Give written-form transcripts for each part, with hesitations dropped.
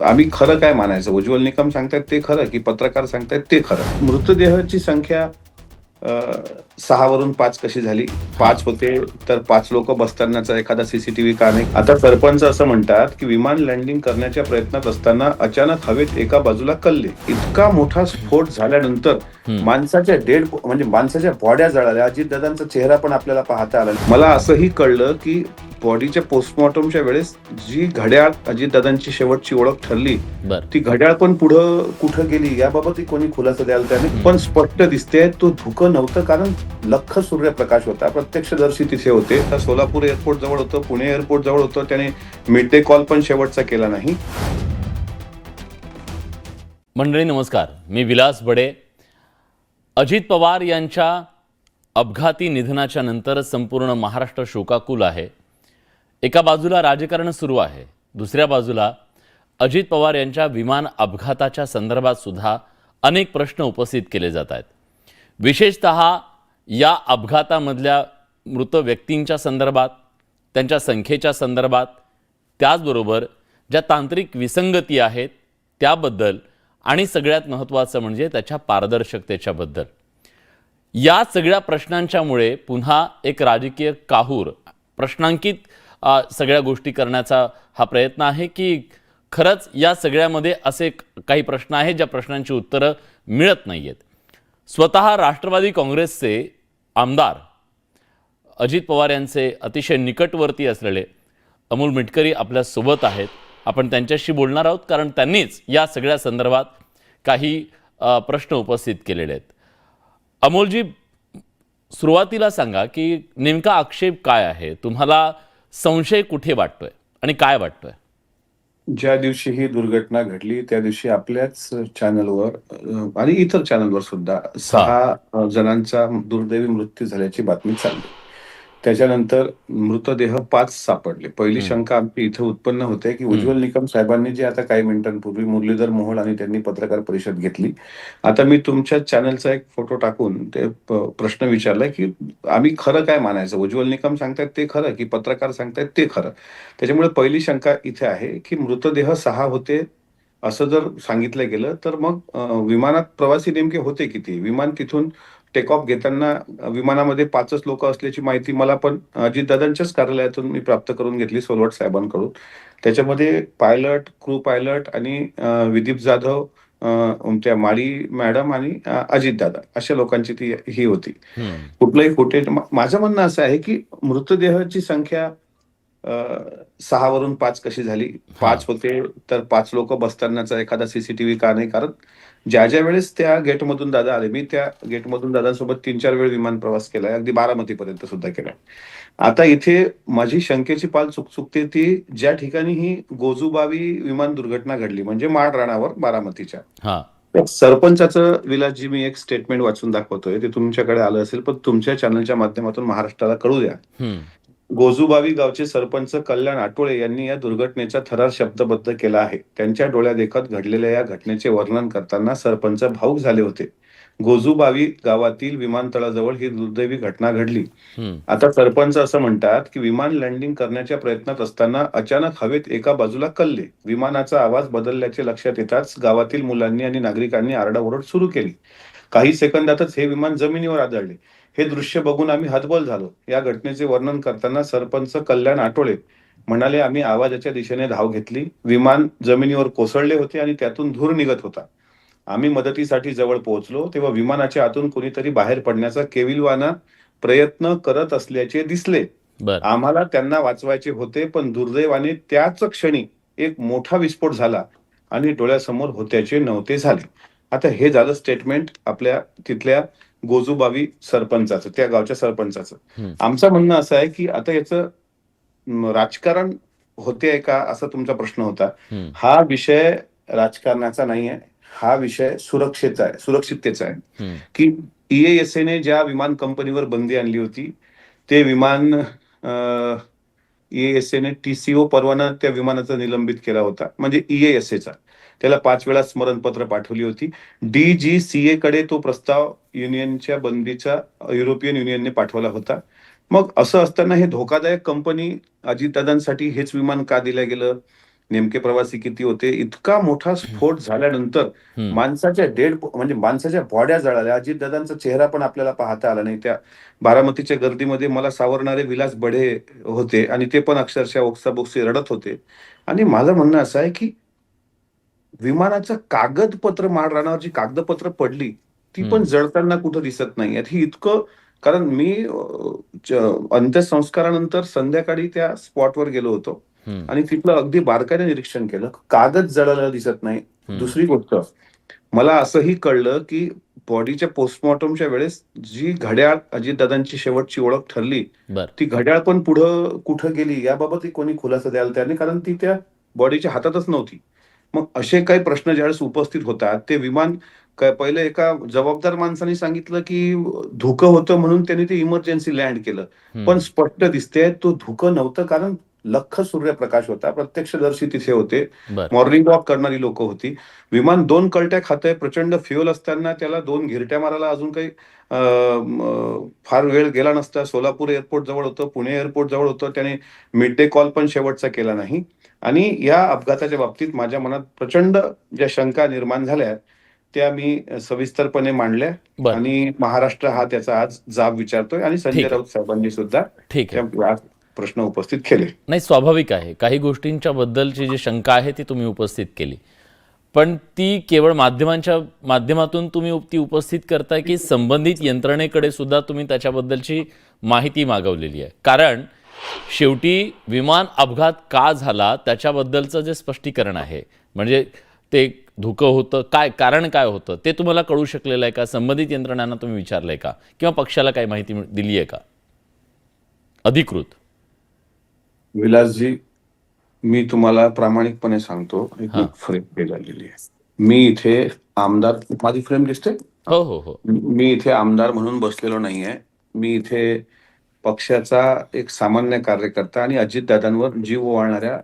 आम्ही खरं काय मानायचं? उज्ज्वल निकम सांगतायत ते खरं, की पत्रकार सांगतायत ते खरं? मृतदेहाची संख्या 6 वरून 5 कशी झाली? हां. 5 होते तर 5 लोकं बसतानाचा एखादा सीसीटीव्ही का नाही? आता सरपंच असं म्हणतात, की विमान लँडिंग करण्याच्या प्रयत्नात असताना अचानक हवेत एका बाजूला कलले. इतका मोठा स्फोट झाल्यानंतर हं. माणसाच्या बॉड्या जळाल्या. अजितदादांचा चेहरा पण आपल्याला पाहता आला. मला असंही कळलं, की बॉडीच्या पोस्टमॉर्टमच्या वेळेस जी घड्याळ अजितदादांची शेवटची ओळख ठरली, बरं. ती घड्याळ पण पुढं कुठं गेली याबाबतही कोणी खुलासा द्यायला त्याने पण स्पष्ट दिसतंय तो धुकं नव्हतं, कारण लख्ख सूर्यप्रकाश होता. प्रत्यक्षदर्शी तिथे होते. सोलापूर एअरपोर्ट जवळ होतं, पुणे एअरपोर्ट जवळ होतं. त्याने मिड डे कॉल पण शेवटचा केला नाही. मंडळी नमस्कार, मी विलास बडे. अजित पवार यांच्या अपघाती निधनाच्या नंतर संपूर्ण महाराष्ट्र शोकाकुल आहे. एका बाजूला राजकारण सुरू आहे, दुसऱ्या बाजूला अजित पवार यांच्या विमान अपघाताच्या संदर्भात सुद्धा अनेक प्रश्न उपस्थित केले जात आहेत. विशेषतः या अपघातामधल्या मृत व्यक्तींच्या संदर्भात, त्यांच्या संख्येच्या संदर्भात, त्याचबरोबर ज्या तांत्रिक विसंगती आहेत त्याबद्दल आणि सगळ्यात महत्त्वाचं म्हणजे त्याच्या पारदर्शकतेच्याबद्दल. या सगळ्या प्रश्नांच्यामुळे पुन्हा एक राजकीय काहूर प्रश्नांकित सगळ्या गोष्टी करण्याचा हा प्रयत्न आहे की खरंच या सगळ्यामध्ये असे काही प्रश्न आहेत ज्या प्रश्नांची उत्तरं मिळत नाही आहेत. स्वतः राष्ट्रवादी काँग्रेसचे आमदार अजित पवार यांचे अतिशय निकटवर्ती असलेले अमोल मिटकरी आपल्यासोबत आहेत. आपण त्यांच्याशी बोलणार आहोत कारण त्यांनीच या सगळ्या संदर्भात काही प्रश्न उपस्थित केलेले आहेत. अमोलजी, सुरुवातीला सांगा की नेमका आक्षेप काय आहे? तुम्हाला संशय कुठे वाटतोय आणि काय वाटतोय? ज्या दिवशी ही दुर्घटना घडली त्या दिवशी आपल्याच चॅनलवर आणि इतर चॅनलवर सुद्धा हां. 6 जणांचा दुर्दैवी मृत्यू झाल्याची बातमी चालली. त्याच्यानंतर मृतदेह 5 सापडले. पहिली शंका आमची इथे उत्पन्न होते, की उज्ज्वल निकम साहेबांनी जे आता काही मिनिटांपूर्वी मुरलीधर मोहोळ आणि त्यांनी पत्रकार परिषद घेतली. आता मी तुमच्या चॅनलचा एक फोटो टाकून ते प्रश्न विचारलाय, की आम्ही खरं काय मानायचं? उज्ज्वल निकम सांगतायत ते खरं, की पत्रकार सांगतायत ते खरं? त्याच्यामुळे पहिली शंका इथे आहे, की मृतदेह 6 होते असं जर सांगितलं गेलं, तर मग विमानात प्रवासी नेमके होते किती? विमान तिथून टेक ऑफ घेताना विमानामध्ये 5च लोकं असल्याची माहिती मला पण अजितदादांच्याच कार्यालयातून मी प्राप्त करून घेतली सोलवट साहेबांकडून. त्याच्यामध्ये पायलट, क्रू पायलट आणि विदीप जाधव, त्या माळी मॅडम आणि अजितदादा अशा लोकांची ती ही होती. कुठलंही फुटेज माझं म्हणणं असं आहे, की मृतदेहाची संख्या 6 वरून 5 कशी झाली? 5 होते तर 5 लोकं बसतानाचा एखादा सीसीटीव्ही का नाही? कारण ज्या वेळेस त्या गेटमधून दादा आले, मी त्या गेटमधून दादांसोबत 3-4 वेळ विमान प्रवास केलाय. अगदी बारामतीपर्यंत सुद्धा केलाय. आता इथे माझी शंकेची पाल चुकचुकते ती ज्या ठिकाणी ही गोजूबावी विमान दुर्घटना घडली म्हणजे माळरानावर बारामतीच्या. हां. त्या सरपंचाचं विलासजी मी एक स्टेटमेंट वाचून दाखवतोय. ते तुमच्याकडे आलं असेल, पण तुमच्या चॅनलच्या माध्यमातून महाराष्ट्राला कळू द्या. गोजूबावी गावचे सरपंच कल्याण आटोळे यांनी या दुर्घटनेचा थरार शब्दबद्ध केला आहे. त्यांच्या डोळ्यादेखत घडलेल्या या घटनेचे वर्णन करताना सरपंच भावुक झाले होते. गोजूबावी गावातील विमानतळाजवळ ही दुर्दैवी घटना घडली. आता सरपंच असं म्हणतात, की विमान लँडिंग करण्याच्या प्रयत्नात असताना अचानक हवेत एका बाजूला कलले. विमानाचा आवाज बदलल्याचे लक्षात येताच गावातील मुलांनी आणि नागरिकांनी आरडाओरड सुरू केली. काही सेकंदातच हे विमान जमिनीवर आदळले. हे दृश्य बघून आम्ही हतबल झालो. या घटनेचे वर्णन करताना सरपंच कल्याण आटोळे म्हणाले, आम्ही आवाजाच्या दिशेने धाव घेतली. विमान जमिनीवर कोसळले होते आणि त्यातून धूर निघत होता. आम्ही मदतीसाठी जवळ पोहोचलो तेव्हा विमानाच्या आतून कोणीतरी बाहेर पडण्याचा केविलवाणा प्रयत्न करत असल्याचे दिसले. बरं. आम्हाला त्यांना वाचवायचे होते, पण दुर्दैवाने त्याच क्षणी एक मोठा विस्फोट झाला आणि डोळ्यासमोर होत्याचे नव्हते झाले. आता हे झालं स्टेटमेंट आपल्या तिथल्या गोजूबावी सरपंचाचं, त्या गावच्या सरपंचाचं. आमचं म्हणणं असं आहे, की आता याचं राजकारण होते का असा तुमचा प्रश्न होता. हा विषय राजकारणाचा नाहीये. हा विषय सुरक्षिततेचा आहे. की EASA ज्या विमान कंपनीवर बंदी आणली होती, ते विमान EASA TCO परवाना त्या विमानाचा निलंबित केला होता. म्हणजे EASA त्याला 5 वेळा स्मरणपत्र पाठवली होती. DGCA कडे तो प्रस्ताव युनियनच्या बंदीचा युरोपियन युनियनने पाठवला होता. मग असं असताना हे धोकादायक कंपनी अजितदादांसाठी हेच विमान का दिलं गेलं? नेमके प्रवासी किती होते, इतका मोठा स्फोट झाल्यानंतर हम्म. माणसाच्या म्हणजे माणसाच्या बॉड्या जळाल्या. अजितदादांचा चेहरा पण आपल्याला पाहता आला नाही. त्या बारामतीच्या गर्दीमध्ये मला सावरणारे विलास बढे होते आणि ते पण अक्षरशः ओक्साबोक्शी रडत होते. आणि माझं म्हणणं असं आहे की विमानाचं कागदपत्र माळरानावर कागदपत्र पडली, ती पण हम्म. जळताना कुठं दिसत नाही. हे इतकं, कारण मी अंत्यसंस्कारानंतर संध्याकाळी त्या स्पॉटवर गेलो होतो हम्म. आणि तिथलं अगदी बारकाईने निरीक्षण केलं. कागद जळालेला दिसत नाही. दुसरी गोष्ट, मला असंही कळलं की बॉडीच्या पोस्टमॉर्टमच्या वेळेस जी घड्याळ अजितदादांची शेवटची ओळख ठरली, बर. ती घड्याळ पण पुढं कुठं गेली याबाबतही कोणी खुलासा द्यायला तयार नाही, कारण ती त्या बॉडीच्या हातातच नव्हती. मग असे काही प्रश्न ज्यावेळेस उपस्थित होतात, ते विमान पहिले एका जबाबदार माणसाने सांगितलं की धुकं होतं म्हणून त्यांनी ते इमर्जन्सी लँड केलं. पण स्पष्ट दिसतंय तो धुकं नव्हतं, कारण लख्ख सूर्यप्रकाश होता. प्रत्यक्षदर्शी तिथे होते. बर. मॉर्निंग वॉक करणारी लोक होती. विमान 2 कलट्या खातंय, प्रचंड फ्युअल असताना त्याला 2 घिरट्या मारायला अजून काही फार वेळ गेला नसता. सोलापूर एअरपोर्ट जवळ होतं, पुणे एअरपोर्ट जवळ होतं. त्याने मिड डे कॉल पण शेवटचा केला नाही. आणि या अपघाताच्या बाबतीत माझ्या मनात प्रचंड ज्या शंका निर्माण झाल्या, त्या मी सविस्तरपणे मांडल्या. बर. आणि महाराष्ट्र हा त्याचा आज जाब विचारतोय आणि संजय ठीक आहे. राऊत साहेबांनी सुद्धा ठीक आहे. त्या प्रश्न उपस्थित केले. नाही, स्वाभाविक आहे. काही गोष्टींच्या बद्दलची जी शंका आहे ती तुम्ही उपस्थित केली, पण ती केवळ माध्यमातून तुम्ही ती उपस्थित करताय की संबंधित यंत्रणेकडे सुद्धा तुम्ही त्याच्याबद्दलची माहिती मागवलेली आहे? कारण शेवटी विमान अपघात का झाला त्याच्याबद्दलचं जे स्पष्टीकरण आहे, म्हणजे ते धुकं होतं, कारण काय होतं ते तुम्हाला कळू शकलेलं आहे का? संबंधित यंत्रणांना तुम्ही विचारलंय का, किंवा पक्षाला काही माहिती दिली आहे का अधिकृत? विलासजी, मी तुम्हाला प्रामाणिकपणे सांगतो, एक हां. फ्रेम केलेली आहे. मी इथे आमदार, माझी फ्रेम दिसते? हो हो हो. मी इथे आमदार म्हणून बसलेलो नाहीये. मी इथे पक्षाचा एक सामान्य कार्यकर्ता आणि अजितदादांवर जीव ओवाळणाऱ्या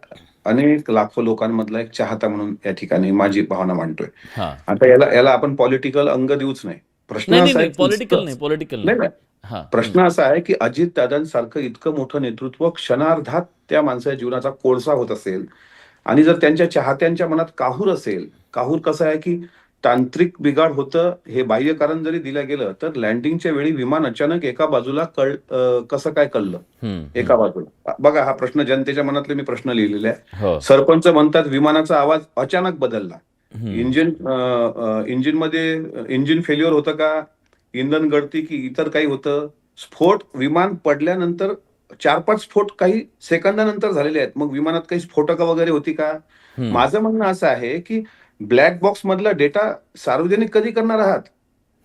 अनेक लाखो लोकांमधला एक चाहता म्हणून या ठिकाणी माझी भावना मांडतोय. हां. आता याला आपण पॉलिटिकल अंग देऊच नाही. प्रश्न नाही नाही असा आहे नाही, की पॉलिटिकल नाही. नाही, हां. प्रश्न असा आहे की अजितदादांसारखं इतकं मोठं नेतृत्व क्षणार्धात त्या माणसाच्या जीवनाचा कोळसा होत असेल, आणि जर त्यांच्या चाहत्यांच्या मनात काहूर असेल, काहूर कसं आहे की तांत्रिक बिघाड होतं हे बाह्य कारण जरी दिलं गेलं, तर लँडिंगच्या वेळी विमान अचानक एका बाजूला कसं काय कळलं एका बाजूला. बघा, हा प्रश्न जनतेच्या मनातले मी प्रश्न लिहिलेले आहे. हो. सरपंच म्हणतात विमानाचा आवाज अचानक बदलला. इंजिन मध्ये इंजिन फेल्युअर होतं का, इंधन गळती की इतर काही होतं? स्फोट विमान पडल्यानंतर 4-5 स्फोट काही सेकंदानंतर झालेले आहेत. मग विमानात काही स्फोटकं वगैरे होती का? माझं म्हणणं असं आहे की ब्लॅक बॉक्स मधला डेटा सार्वजनिक कधी करणार आहात?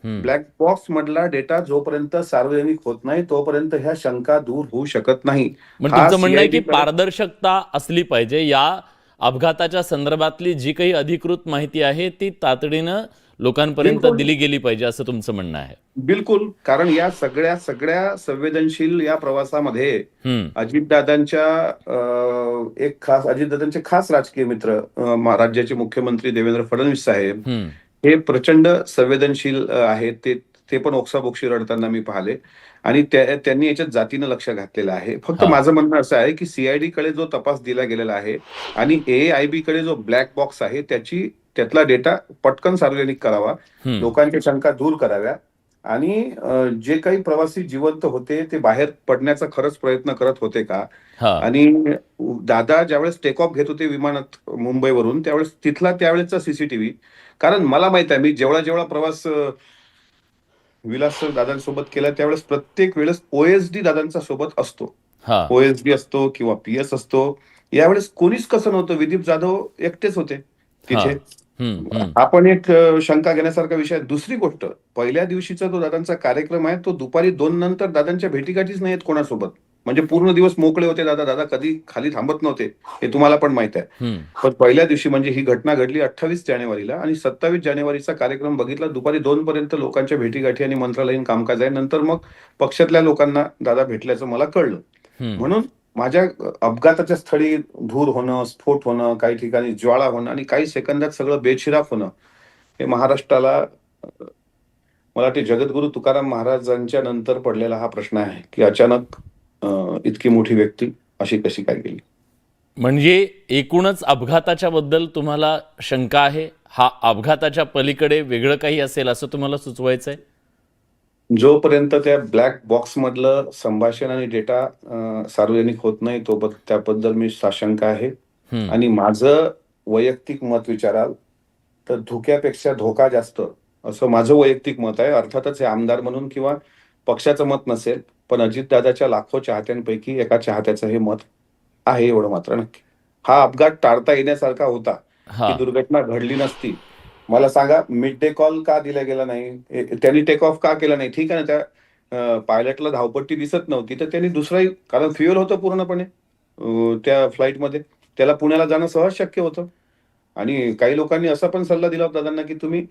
ब्लॅक बॉक्स मधला डेटा जोपर्यंत सार्वजनिक होत नाही तोपर्यंत ह्या शंका दूर होऊ शकत नाही. म्हणजे तुमचं म्हणणं आहे की पारदर्शकता असली पाहिजे. या अपघाताच्या संदर्भातली जी काही अधिकृत माहिती आहे ती तातडीनं लोकांपर्यंत दिली गेली पाहिजे, असं तुमचं म्हणणं आहे? बिलकुल. कारण या सगळ्या संवेदनशील या प्रवासामध्ये अजितदादांचे खास राजकीय मित्र, राज्याचे मुख्यमंत्री देवेंद्र फडणवीस साहेब, हे प्रचंड संवेदनशील आहेत. ते पण ओक्साबोक्शी रडताना मी पाहिले आणि त्यांनी याच्यात जातीनं लक्ष घातलेलं आहे. फक्त माझं म्हणणं असं आहे की सीआयडी कडे जो तपास दिला गेलेला आहे आणि AIB कडे जो ब्लॅक बॉक्स आहे त्यातला डेटा पटकन सार्वजनिक करावा, लोकांच्या शंका दूर कराव्या, आणि जे काही प्रवासी जिवंत होते ते बाहेर पडण्याचा खरंच प्रयत्न करत होते का, आणि दादा ज्यावेळेस टेक ऑफ घेत होते विमानात मुंबईवरून त्यावेळेसचा सीसीटीव्ही, कारण मला माहित आहे मी जेवढा प्रवास विलास दादांसोबत केला त्यावेळेस प्रत्येक वेळेस OSD दादांचा सोबत असतो. OSD असतो किंवा PS असतो. यावेळेस कोणीच कसं नव्हतं. विदीप जाधव एकटेच होते तिथे. आपण एक शंका घेण्यासारखा विषय आहे. दुसरी गोष्ट, पहिल्या दिवशीचा तो दादांचा कार्यक्रम आहे तो दुपारी 2 नंतर दादांच्या भेटीगाठीच नाहीत कोणासोबत. म्हणजे पूर्ण दिवस मोकळे होते दादा कधी खाली थांबत नव्हते, हे तुम्हाला पण माहित आहे. पण पहिल्या दिवशी म्हणजे ही घटना घडली 28 जानेवारीला आणि 27 जानेवारीचा कार्यक्रम बघितला. दुपारी 2 पर्यंत लोकांच्या भेटीगाठी आणि मंत्रालयीन कामकाज आहे. नंतर मग पक्षातल्या लोकांना दादा भेटल्याचं मला कळलं. म्हणून माझ्या अपघाताच्या स्थळी धूर होणं, स्फोट होणं, काही ठिकाणी ज्वाळा होणं आणि काही सेकंदात सगळं बेचिराप होणं, हे महाराष्ट्राला, मला वाटते जगद्गुरु तुकाराम महाराजांच्या नंतर पडलेला हा प्रश्न आहे की अचानक इतकी मोठी व्यक्ती अशी कशी काय गेली. म्हणजे एकूणच अपघाताच्या बद्दल तुम्हाला शंका आहे, हा अपघाताच्या पलीकडे वेगळं काही असेल असं तुम्हाला सुचवायचंय? जोपर्यंत त्या ब्लॅक बॉक्स मधलं संभाषण आणि डेटा सार्वजनिक होत नाही त्याबद्दल मी साशंक आहे. हम्म, आणि माझं वैयक्तिक मत विचाराल तर धोक्यापेक्षा धोका जास्त, असं माझं वैयक्तिक मत आहे. अर्थातच हे आमदार म्हणून किंवा पक्षाचं मत नसेल, पण अजितदादाच्या लाखो चाहत्यांपैकी एका चाहत्याचं हे मत आहे, एवढं मात्र नक्की. हा अपघात टाळता येण्यासारखा होता. हा ही दुर्घटना घडली नसती. मला सांगा, मिड डे कॉल का दिला गेला नाही? त्यांनी टेक ऑफ का केला नाही? ठीक आहे ना, त्या पायलटला धावपट्टी दिसत नव्हती, तर त्यांनी दुसराही, कारण फ्युएल होतं पूर्णपणे त्या फ्लाईटमध्ये. त्याला पुण्याला जाणं सहज शक्य होतं. आणि काही लोकांनी असा पण सल्ला दिला होता दादांना, की तुम्ही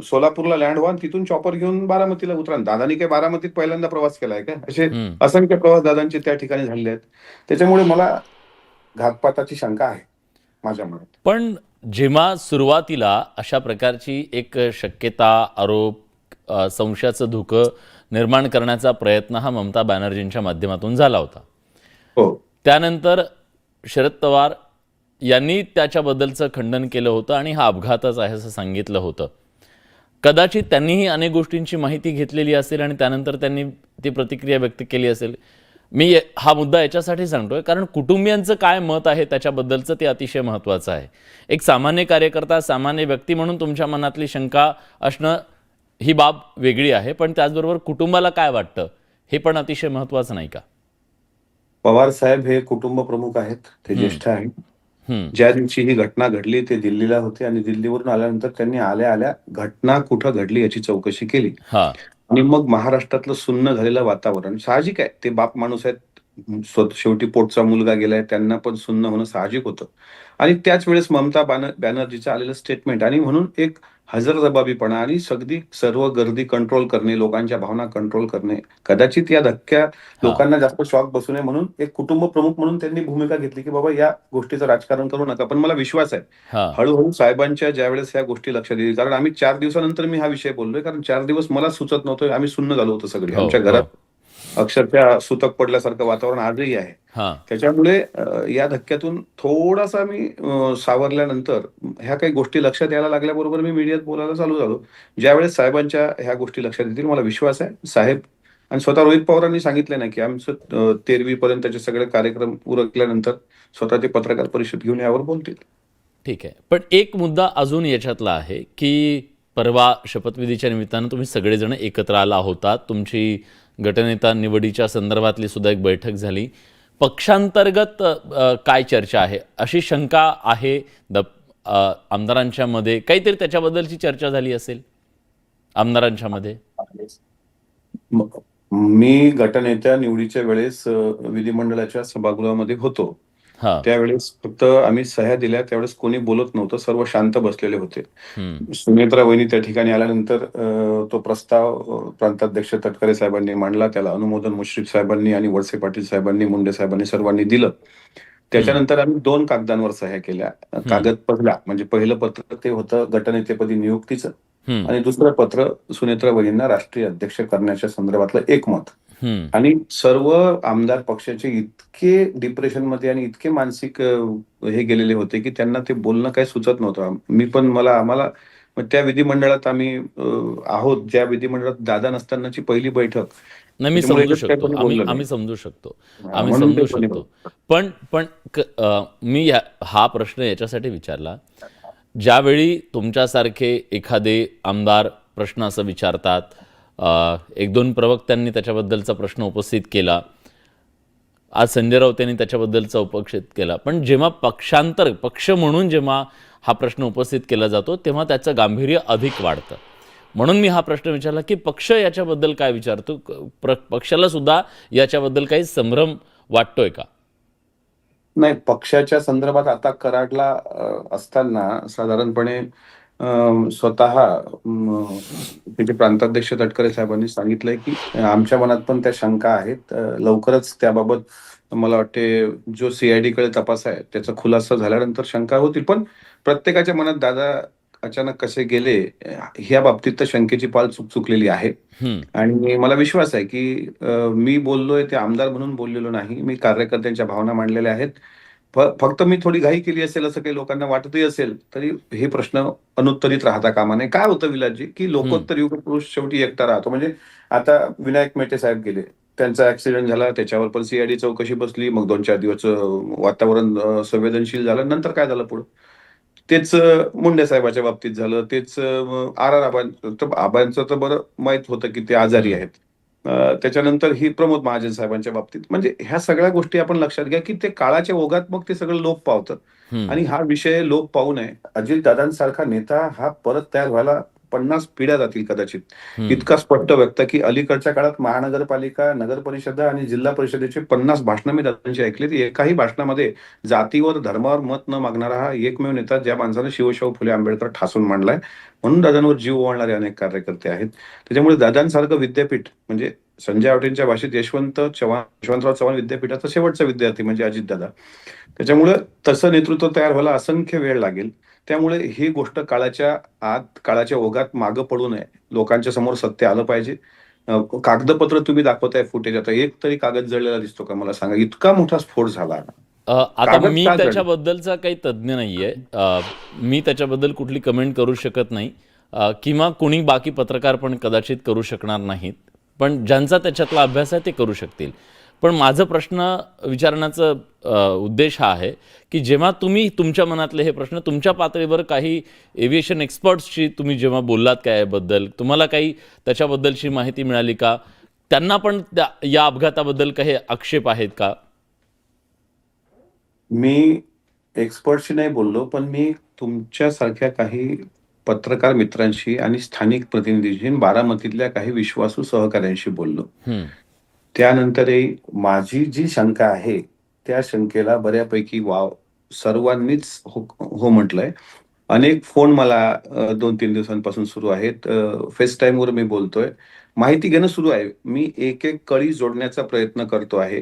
सोलापूरला लँड व्हा आणि तिथून चॉपर घेऊन बारामतीला उतरा. दादांनी काय बारामतीत पहिल्यांदा प्रवास केलाय का? असे हम्म. असंख्य प्रवास दादांचे त्या ठिकाणी झालेले आहेत. त्याच्यामुळे मला घातपाताची शंका आहे माझ्या मनात. पण जेव्हा सुरुवातीला अशा प्रकारची एक शक्यता, आरोप, संशयाचं धुकं निर्माण करण्याचा प्रयत्न हा ममता बॅनर्जींच्या माध्यमातून झाला होता, हो. त्यानंतर शरद पवार यांनी त्याच्याबद्दलचं खंडन केलं होतं आणि हा अपघातच आहे असं सांगितलं होतं. कदाचित त्यांनीही अनेक गोष्टींची माहिती घेतलेली असेल आणि त्यानंतर त्यांनी ती प्रतिक्रिया व्यक्त केली असेल. हा मुद्दा याच्यासाठी सांगतोय कारण कुटुंबियांचं काय मत आहे त्याच्याबद्दलचं ते अतिशय महत्त्वाचं आहे. एक सामान्य कार्यकर्ता, सामान्य व्यक्ती म्हणून तुमच्या मनातली शंका असणं ही बाब वेगळी आहे, पण त्याचबरोबर कुटुंबाला काय वाटतं हे पण अतिशय महत्त्वाचं नाही का? पवार साहेब हे कुटुंब प्रमुख आहेत, ते हम्म, ज्येष्ठ आहेत. हम्म, ज्या दिवशी ही घटना घडली ते दिल्लीला होते आणि दिल्लीवरून आल्यानंतर त्यांनी आल्या आल्या घटना कुठं घडली याची चौकशी केली. हा, आणि मग महाराष्ट्रातलं सुन्न झालेलं वातावरण साहजिक आहे. ते बाप माणूस आहेत. शेवटी पोटचा मुलगा गेलाय, त्यांना पण सुन्न होणं साहजिक होतं. आणि त्याच वेळेस ममता बॅनर्जीचं आलेलं स्टेटमेंट, आणि म्हणून एक हजरजबाबीपणा आणि सर्व गर्दी कंट्रोल करणे, लोकांच्या भावना कंट्रोल करणे. कदाचित या धक्क्या हा, लोकांना जास्त शॉक बसू नये म्हणून एक कुटुंब प्रमुख म्हणून त्यांनी भूमिका घेतली, की बाबा या गोष्टीचं राजकारण करू नका. पण मला विश्वास आहे, हा, हळूहळू साहेबांच्या ज्यावेळेस ह्या गोष्टी लक्षात येईल, कारण आम्ही 4 दिवसानंतर मी हा विषय बोललोय, कारण 4 दिवस मला सुचत नव्हतं. आम्ही सुन्न झालो होतो सगळी. हो, आमच्या हो, घरात अक्षरशः सुतक पडल्यासारखं वातावरण आजही आहे. हा, त्याच्यामुळे या धक्क्यातून थोडासा मी सावरल्यानंतर ह्या काही गोष्टी लक्षात यायला लागल्याबरोबर मी मीडियात बोलायला चालू झालो. ज्यावेळेस साहेबांच्या ह्या गोष्टी लक्षात येतील, मला विश्वास आहे साहेब, आणि स्वतः रोहित पवारांनी सांगितलं ना, की आमचं 13वी पर्यंतचे सगळे कार्यक्रम उरकल्यानंतर स्वतः ते पत्रकार परिषद घेऊन यावर बोलतील. ठीक आहे. पण एक मुद्दा अजून याच्यातला आहे की परवा शपथविधीच्या निमित्तानं तुम्ही सगळेजण एकत्र आला होता. तुमची गटनेता निवडीच्या संदर्भातली सुद्धा एक बैठक झाली. पक्षांतर्गत काय चर्चा आहे अशी शंका आहे आमदारांच्या मध्ये? काहीतरी त्याच्याबद्दलची चर्चा झाली असेल आमदारांच्या मध्ये? मी गटनेत्या निवडीच्या वेळेस विधिमंडळाच्या सभागृहामध्ये होतो. हां. त्यावेळेस फक्त आम्ही सह्या दिल्या, त्यावेळेस कोणी बोलत नव्हतं, सर्व शांत बसलेले होते. हम्म, सुनेत्रा वहिनी त्या ठिकाणी आल्यानंतर तो प्रस्ताव प्रांताध्यक्ष तटकरे साहेबांनी मांडला. त्याला अनुमोदन मुश्रीफ साहेबांनी आणि वळसे पाटील साहेबांनी, मुंडे साहेबांनी सर्वांनी दिलं. हम्म, त्याच्यानंतर आम्ही 2 कागदांवर सह्या केल्या. हम्म, कागद पहिला म्हणजे पहिलं पत्र ते होतं गटनेतेपदी नियुक्तीचं, हम्म, आणि दुसरं पत्र सुनेत्रा वहिनींना राष्ट्रीय अध्यक्ष करण्याच्या संदर्भातलं एकमत. हम्म. आणि सर्व आमदार पक्षाचे इतके डिप्रेशनमध्ये आणि इतके मानसिक हे गेलेले होते, की त्यांना ते बोलणं काही सुचत नव्हतं. आम्हाला मग त्या विधिमंडळात आम्ही आहोत, ज्या विधिमंडळात दादा नसतानाची पहिली बैठक. नाही, मी त्याच्यामुळे समजू याच्यात काही शकतो. कोणी आम्ही बोललं नाही. आम्ही समजू शकतो. हा, आम्ही म्हणून ते समजू कोणी शकतो. बोललं. पण पण मी हा प्रश्न याच्यासाठी विचारला, ज्यावेळी तुमच्यासारखे एखादे आमदार प्रश्न असं विचारतात, एक दोन प्रवक्त्यांनी त्याच्याबद्दलचा प्रश्न उपस्थित केला, आज संजय राऊत यांनी त्याच्याबद्दलचा उपस्थित केला, पण जेव्हा पक्ष म्हणून जेव्हा हा प्रश्न उपस्थित केला जातो तेव्हा त्याचं गांभीर्य अधिक वाढतं. म्हणून मी हा प्रश्न विचारला की पक्ष याच्याबद्दल काय विचारतो, पक्षाला सुद्धा याच्याबद्दल काही संभ्रम वाटतोय का? नाही, पक्षाच्या संदर्भात आता कराडला असताना साधारणपणे स्वतः तिथे प्रांताध्यक्ष तटकरे साहेबांनी सांगितलंय, की आमच्या मनात पण त्या शंका आहेत. लवकरच त्याबाबत मला वाटते जो CID कडे तपास आहे त्याचा खुलासा झाल्यानंतर शंका होतील. पण प्रत्येकाच्या मनात दादा अचानक कसे गेले ह्या बाबतीत तर शंकेची पाल चुकलेली आहे. हम्म, आणि मला विश्वास आहे, की मी बोललोय ते आमदार म्हणून बोललेलो नाही. मी कार्यकर्त्यांच्या भावना मांडलेल्या आहेत. फक्त मी थोडी घाई केली असेल असं काही लोकांना वाटतही असेल तरी हे प्रश्न अनुत्तरित राहता कामा नये. काय होतं विलासजी, की हं, लोकोत्तर युग पुरुष शेवटी एकटा राहतो. म्हणजे आता विनायक मेटे साहेब गेले, त्यांचा ऍक्सिडेंट झाला, त्याच्यावर पण सीआयडी चौकशी बसली, मग 2-4 दिवस वातावरण संवेदनशील झालं. नंतर काय झालं पुढं? तेच मुंडे साहेबाच्या बाबतीत झालं. तेच आर आर आबांचं तर बरं माहित होतं की ते आजारी हं, आहेत. त्याच्यानंतर ही प्रमोद महाजन साहेबांच्या बाबतीत. म्हणजे ह्या सगळ्या गोष्टी आपण लक्षात घ्या की ते काळाच्या ओघात मग ते सगळं लोप पावतं हं, आणि हा विषय लोप पावू नये. अजितदादांसारखा नेता हा परत तयार व्हायला 50 पिढ्या जातील कदाचित. हं. इतका स्पष्ट व्यक्त की अलीकडच्या काळात महानगरपालिका, नगर परिषदा आणि जिल्हा परिषदेचे 50 भाषणं मी दादांची ऐकलीत. एकाही भाषणामध्ये जातीवर, धर्मावर मत न मागणारा हा एकमेव नेता ज्या माणसाने शिवशाहू फुले आंबेडकर ठासून मांडलाय. म्हणून दादांवर जीव ओवाळणारे अनेक कार्यकर्ते आहेत. त्याच्यामुळे दादांसारखं विद्यापीठ म्हणजे संजय आवटेंच्या भाषेत यशवंतराव चव्हाण विद्यापीठाचा शेवटचा विद्यार्थी म्हणजे अजितदादा. त्याच्यामुळं तसं नेतृत्व तयार व्हायला असंख्य वेळ लागेल. त्यामुळे ही गोष्ट काळाच्या आत, काळाच्या ओघात मागं पडू नये. लोकांच्या समोर सत्य आलं पाहिजे. कागदपत्र तुम्ही दाखवताय फुटेज, आता एक तरी कागद जळलेला दिसतो का मला सांगा? इतका मोठा स्फोट झाला. आता कागद मी का जळले? त्याच्याबद्दलचा काही तज्ज्ञ नाहीये. मी त्याच्याबद्दल कुठली कमेंट करू शकत नाही. किंवा कुणी बाकी पत्रकार पण कदाचित करू शकणार नाहीत. पण ज्यांचा त्याच्यातला अभ्यास आहे ते करू शकतील. पण माझं प्रश्न विचारण्याचा उद्देश हा आहे की जेव्हा तुम्ही तुमच्या मनातले हे प्रश्न तुमच्या पातळीवर काही एव्हिएशन एक्सपर्ट्सशी तुम्ही जेव्हा बोललात काय याबद्दल, तुम्हाला काही त्याच्याबद्दलची माहिती मिळाली का? त्यांना पण या अपघाताबद्दल काही आक्षेप आहेत का? मी एक्सपर्टशी नाही बोललो, पण मी तुमच्यासारख्या काही पत्रकार मित्रांशी आणि स्थानिक प्रतिनिधींशी आणि बारामतीतल्या काही विश्वासू सहकाऱ्यांशी बोललो. हं, त्यानंतरही माझी जी शंका आहे, त्या शंकेला बऱ्यापैकी वाव सर्वांनीच हो म्हटलंय. अनेक फोन मला 2-3 दिवसांपासून सुरू आहेत. FaceTimeवर मी बोलतोय. माहिती घेणं सुरू आहे. मी एक-एक कळी जोडण्याचा प्रयत्न करतो आहे,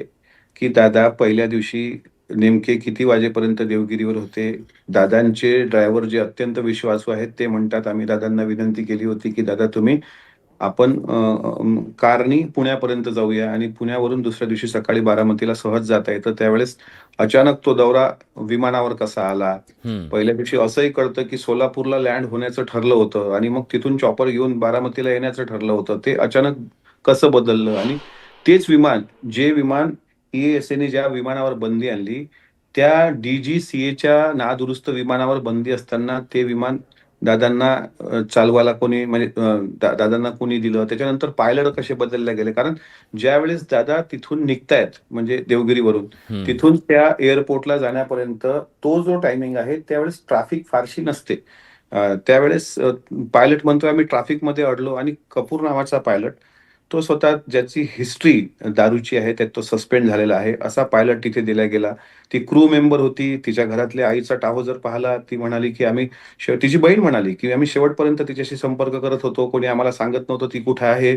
की दादा पहिल्या दिवशी नेमके किती वाजेपर्यंत देवगिरीवर होते. दादांचे ड्रायव्हर जे अत्यंत विश्वासू आहेत, ते म्हणतात, "आम्ही दादांना विनंती केली होती, की दादा तुम्ही आपण कारनी पुण्यापर्यंत जाऊया आणि पुण्यावरून दुसऱ्या दिवशी सकाळी बारामतीला सहज जाता येतं." त्यावेळेस अचानक तो दौरा विमानावर कसा आला? हं. पहिल्या दिवशी असंही कळतं, की सोलापूरला लँड होण्याचं ठरलं होतं आणि मग तिथून चॉपर घेऊन बारामतीला येण्याचं ठरलं होतं. ते अचानक कसं बदललं? आणि तेच विमान, जे विमान EASAने ज्या विमानावर बंदी आणली, त्या DGCAच्या नादुरुस्त विमानावर बंदी असताना ते विमान दादांना चालवायला कोणी म्हणजे दादांना कोणी दिलं? त्याच्यानंतर पायलट कसे बदलले गेले? कारण ज्यावेळेस दादा तिथून निघतायत म्हणजे देवगिरीवरून, हं. तिथून त्या एअरपोर्टला जाण्यापर्यंत तो जो टायमिंग आहे, त्यावेळेस ट्रॅफिक फारशी नसते. त्यावेळेस पायलट म्हणतोय, "आम्ही ट्रॅफिकमध्ये अडलो." आणि कपूर नावाचा पायलट, तो स्वतः ज्याची हिस्ट्री दारूची आहे, त्यात तो सस्पेंड झालेला आहे, असा पायलट तिथे दिला गेला. ती क्रू मेंबर होती. तिच्या घरातल्या आईचा टाहो जर पाहिला, ती म्हणाली, की तिची बहीण म्हणाली, की "आम्ही शेवटपर्यंत तिच्याशी संपर्क करत होतो. कोणी आम्हाला सांगत नव्हतं ती कुठे आहे.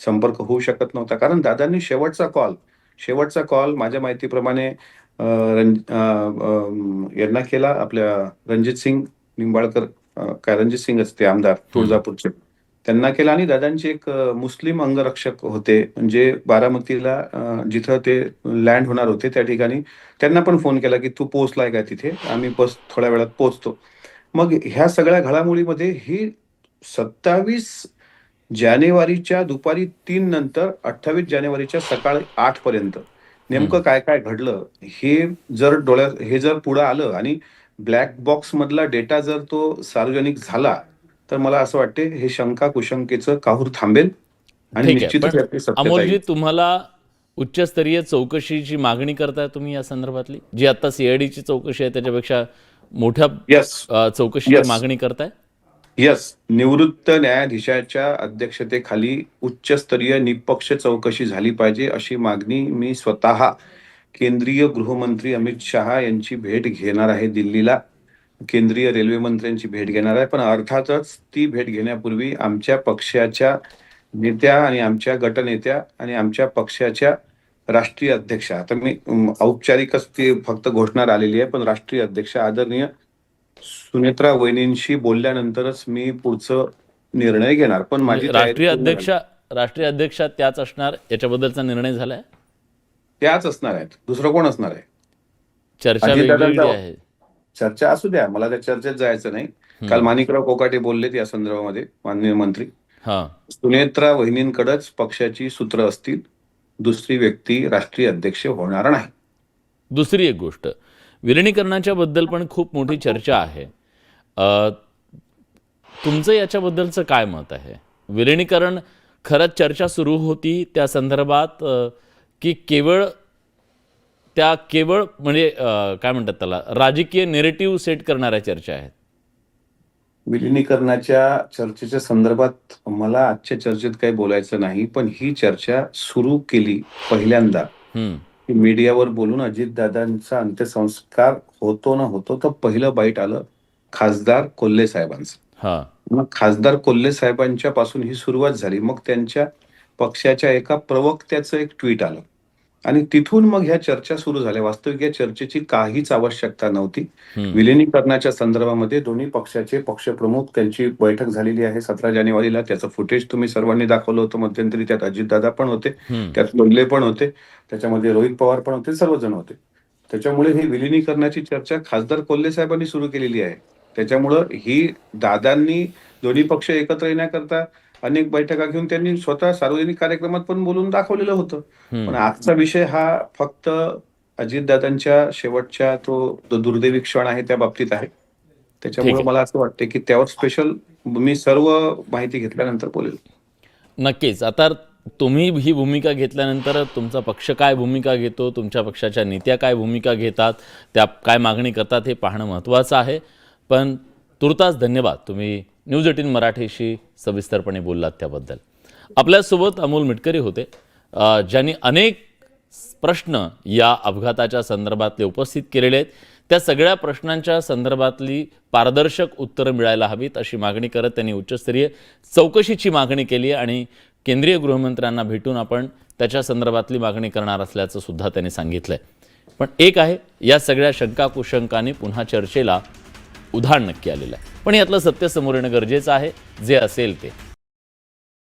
संपर्क होऊ शकत नव्हता." कारण दादांनी शेवटचा कॉल माझ्या माहितीप्रमाणे यांना केला, आपल्या रणजित सिंग निंबाळकर, काय रणजित सिंगच ते आमदार हं. तुळजापूरचे. त्यांना केला आणि दादांचे एक मुस्लिम अंगरक्षक होते, म्हणजे बारामतीला जिथं ते लँड होणार होते त्या ठिकाणी. त्यांना पण फोन केला, की "तू पोहोचलाय का तिथे? आम्ही बस थोड्या वेळात पोहोचतो." मग ह्या सगळ्या घडामोडीमध्ये ही 27 जानेवारीच्या दुपारी 3 नंतर 28 जानेवारीच्या सकाळी 8 पर्यंत हं. नेमकं काय-काय घडलं, हे जर पुढं आलं आणि ब्लॅक बॉक्स मधला डेटा जर तो सार्वजनिक झाला, तर मला असं वाटते हे शंका-कुशंकेचं काहूर थांबेल आणि ठीक आहे. निश्चितच पण यातली सत्यता अमोलजी येईल. तुम्हाला उच्चस्तरीय चौकशीची मागणी करताय तुम्ही या संदर्भातली? जी आता CIDची चौकशी आहे त्याच्यापेक्षा मोठ्या येस, चौकशीची येस. मागणी करताय? येस. निवृत्त न्यायाधीशाच्या अध्यक्षतेखाली उच्चस्तरीय निष्पक्ष चौकशी झाली पाहिजे, अशी मागणी मी स्वतः केंद्रीय गृहमंत्री अमित शहा यांची भेट घेणार आहे दिल्लीला. केंद्रीय रेल्वे मंत्र्यांची भेट घेणार आहे. पण अर्थातच ती भेट घेण्यापूर्वी आमच्या पक्षाच्या नेत्या आणि आमच्या गटनेत्या आणि आमच्या पक्षाच्या राष्ट्रीय अध्यक्षा, आता मी औपचारिकच ती फक्त घोषणा आलेली आहे, पण राष्ट्रीय अध्यक्ष आदरणीय सुनेत्रा वहिनींशी बोलल्यानंतरच मी पुढचं निर्णय घेणार. पण माझी म्हणजे तयारी पूर्ण झाली. राष्ट्रीय अध्यक्षा त्याच असणार याच्याबद्दलचा निर्णय झालाय? त्याच असणार आहेत. दुसरं कोण असणार आहे? चर्चा अजितदादांचा वेगवेगळी आहे. चर्चा असू द्या, मला त्या चर्चेत जायचं नाही. काल माणिकराव कोकाटे बोललेत या संदर्भामध्ये, माननीय मंत्री. हां. सुनेत्रा वहिनींकडेच पक्षाची सूत्र असतील, दुसरी व्यक्ती राष्ट्रीय अध्यक्ष होणार नाही. दुसरी एक गोष्ट, विलिनीकरणाच्या बद्दल पण खूप मोठी चर्चा आहे. अ, तुमचं याच्याबद्दलचं काय मत आहे? विलिनीकरण खरंच चर्चा सुरू होती त्या संदर्भात, की केवळ म्हणजे काय म्हणतात त्याला, राजकीय नेरेटिव्ह सेट करणाऱ्या चर्चा आहेत? विलिनीकरणाच्या चर्चेच्या संदर्भात मला आजच्या चर्चेत काही बोलायचं नाही, पण ही चर्चा सुरू केली पहिल्यांदा हम्म, की मीडियावर बोलून अजितदादांचा अंत्यसंस्कार होतो ना होतो, तर पहिलं बाईट आलं खासदार कोल्हे साहेबांचं. हां. मग खासदार कोल्हे साहेबांच्या पासून ही सुरुवात झाली. मग त्यांच्या पक्षाच्या एका प्रवक्त्याचं एक ट्विट आलं आणि तिथून मग ह्या चर्चा सुरू झाल्या. वास्तविक या चर्चेची काहीच आवश्यकता नव्हती. विलिनीकरणाच्या संदर्भामध्ये दोन्ही पक्षाचे पक्षप्रमुख, त्यांची बैठक झालेली आहे 17 जानेवारीला. त्याचं फुटेज तुम्ही सर्वांनी दाखवलं होतं मध्यंतरी. त्यात अजितदादा पण होते, त्यात कोल्हे पण होते, त्याच्यामध्ये रोहित पवार पण होते, सर्वजण होते. त्याच्यामुळे ही विलिनीकरणाची चर्चा खासदार कोल्हे साहेबांनी सुरू केलेली आहे. त्याच्यामुळं ही दादांनी दोन्ही पक्ष एकत्र येण्याकरता अनेक बैठका घेऊन त्यांनी स्वतः सार्वजनिक कार्यक्रमात पण बोलून दाखवलेलं होतं. पण आजचा विषय हा फक्त अजितदादांच्या शेवटच्या तो दुर्दैवी क्षण आहे त्या बाबतीत आहे. त्याच्यामुळे मला असं वाटतं की त्यावर स्पेशल मी सर्व माहिती घेतल्यानंतर बोलेल. नक्कीच. आता तुम्ही ही भूमिका घेतल्यानंतर तुमचा पक्ष काय भूमिका घेतो, तुमच्या पक्षाच्या नेत्या काय भूमिका घेतात, त्या काय मागणी करतात हे पाहणं महत्त्वाचं आहे. पण तुर्तास धन्यवाद, तुम्ही न्यूज 18 मराठीशी सविस्तरपणे बोललात त्याबद्दल. आपल्यासोबत अमोल मिटकरी होते, ज्यांनी अनेक प्रश्न या अपघाताच्या संदर्भातले उपस्थित केलेले आहेत. त्या सगळ्या प्रश्नांच्या संदर्भातली पारदर्शक उत्तरं मिळायला हवीत अशी मागणी करत त्यांनी उच्चस्तरीय चौकशीची मागणी केली आणि केंद्रीय गृहमंत्र्यांना भेटून आपण त्याच्या संदर्भातली मागणी करणार असल्याचं सुद्धा त्यांनी सांगितलंय. पण एक आहे, या सगळ्या शंका कुशंकांनी पुन्हा चर्चेला उधाण नक्की आलेलं आहे. पण यातलं सत्य समोर येणं गरजेचं आहे, जे असेल ते.